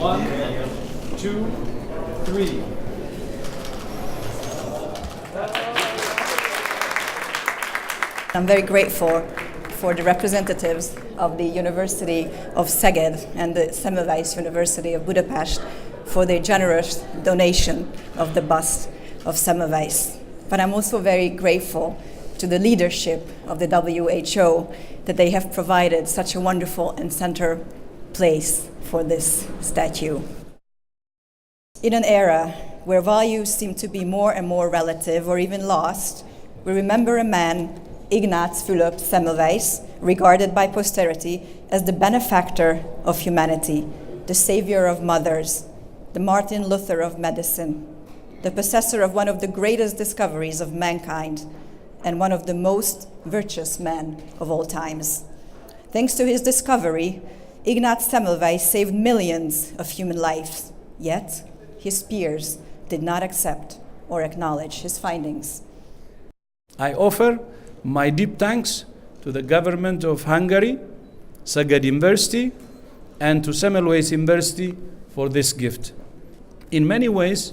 1, 2, 3. I'm very grateful for the representatives of the University of Szeged and the Semmelweis University of Budapest for their generous donation of the bust of Semmelweis. But I'm also very grateful to the leadership of the WHO that they have provided such a wonderful and center place for this statue. In an era where values seem to be more and more relative or even lost, we remember a man, Ignaz Semmelweis, regarded by posterity as the benefactor of humanity, the savior of mothers, the Martin Luther of medicine, the possessor of one of the greatest discoveries of mankind, and one of the most virtuous men of all times. Thanks to his discovery, Ignaz Semmelweis saved millions of human lives, yet his peers did not accept or acknowledge his findings. I offer my deep thanks to the government of Hungary, Szeged University, and to Semmelweis University for this gift. In many ways,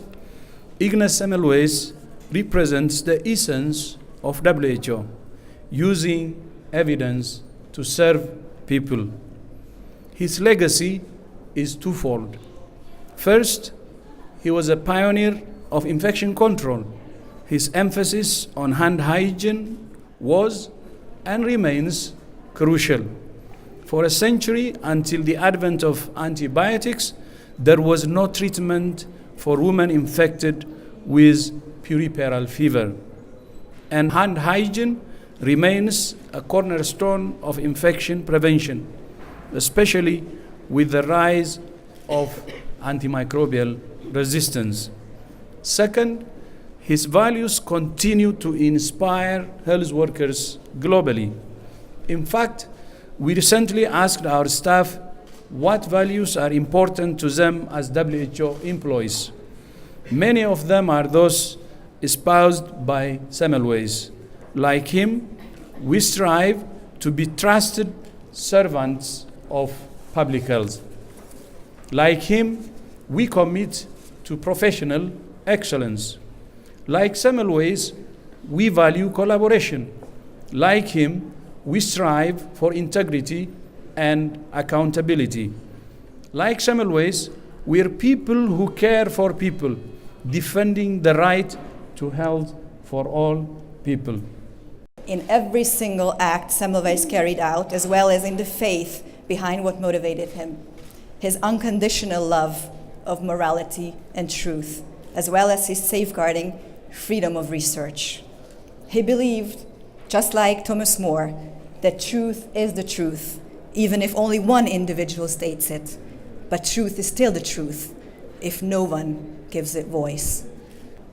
Ignaz Semmelweis represents the essence of WHO, using evidence to serve people. His legacy is twofold. First, he was a pioneer of infection control. His emphasis on hand hygiene was and remains crucial. For a century, until the advent of antibiotics, there was no treatment for women infected with puerperal fever. And hand hygiene remains a cornerstone of infection prevention, especially with the rise of antimicrobial resistance. Second, his values continue to inspire health workers globally. In fact, we recently asked our staff what values are important to them as WHO employees. Many of them are those espoused by Semmelweis. Like him, we strive to be trusted servants of public health. Like him, we commit to professional excellence. Like Semmelweis, we value collaboration. Like him, we strive for integrity and accountability. Like Semmelweis, we are people who care for people, defending the right to health for all people. In every single act Semmelweis carried out, as well as in the faith behind what motivated him, his unconditional love of morality and truth, as well as his safeguarding freedom of research. He believed, just like Thomas More, that truth is the truth, even if only one individual states it. But truth is still the truth, if no one gives it voice.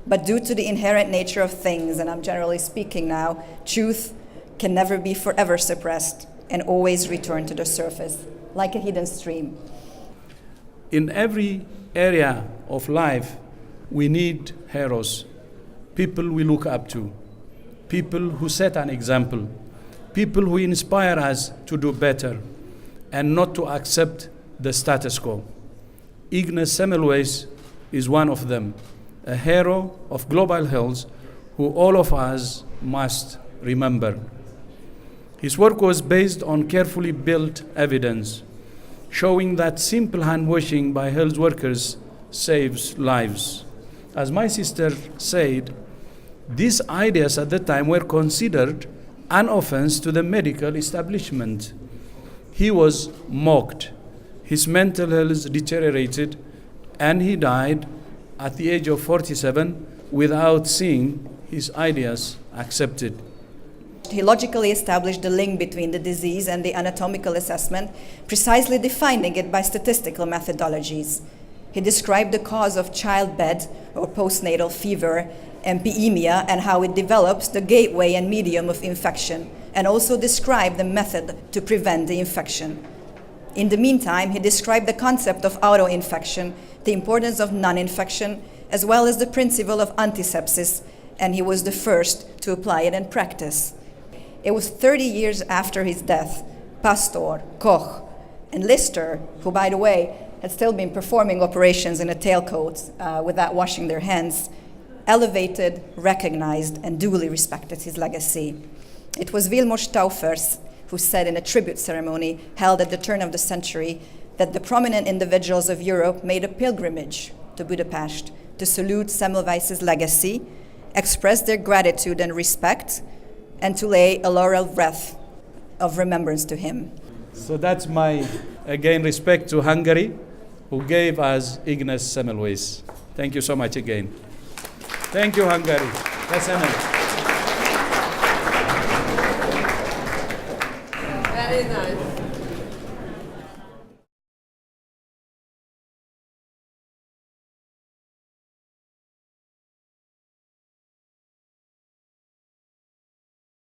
But due to the inherent nature of things, and I'm generally speaking now, truth can never be forever suppressed and always return to the surface, like a hidden stream. In every area of life, we need heroes, people we look up to, people who set an example, people who inspire us to do better and not to accept the status quo. Ignaz Semmelweis is one of them, a hero of global health who all of us must remember. His work was based on carefully built evidence, showing that simple hand washing by health workers saves lives. As my sister said, these ideas at the time were considered an offense to the medical establishment. He was mocked, his mental health deteriorated, and he died at the age of 47 without seeing his ideas accepted. He logically established the link between the disease and the anatomical assessment, precisely defining it by statistical methodologies. He described the cause of childbed or postnatal fever, empyemia, and how it develops the gateway and medium of infection, and also described the method to prevent the infection. In the meantime, he described the concept of auto-infection, the importance of non-infection, as well as the principle of antisepsis, and he was the first to apply it in practice. It was 30 years after his death, Pasteur, Koch, and Lister, who, by the way, had still been performing operations in a tailcoat without washing their hands, elevated, recognized, and duly respected his legacy. It was Vilmos Taufers who said in a tribute ceremony held at the turn of the century that the prominent individuals of Europe made a pilgrimage to Budapest to salute Semmelweis's legacy, express their gratitude and respect, and to lay a laurel wreath of remembrance to him. So that's my, again, respect to Hungary, who gave us Ignaz Semmelweis. Thank you so much again. Thank you, Hungary. Köszönöm. Very nice.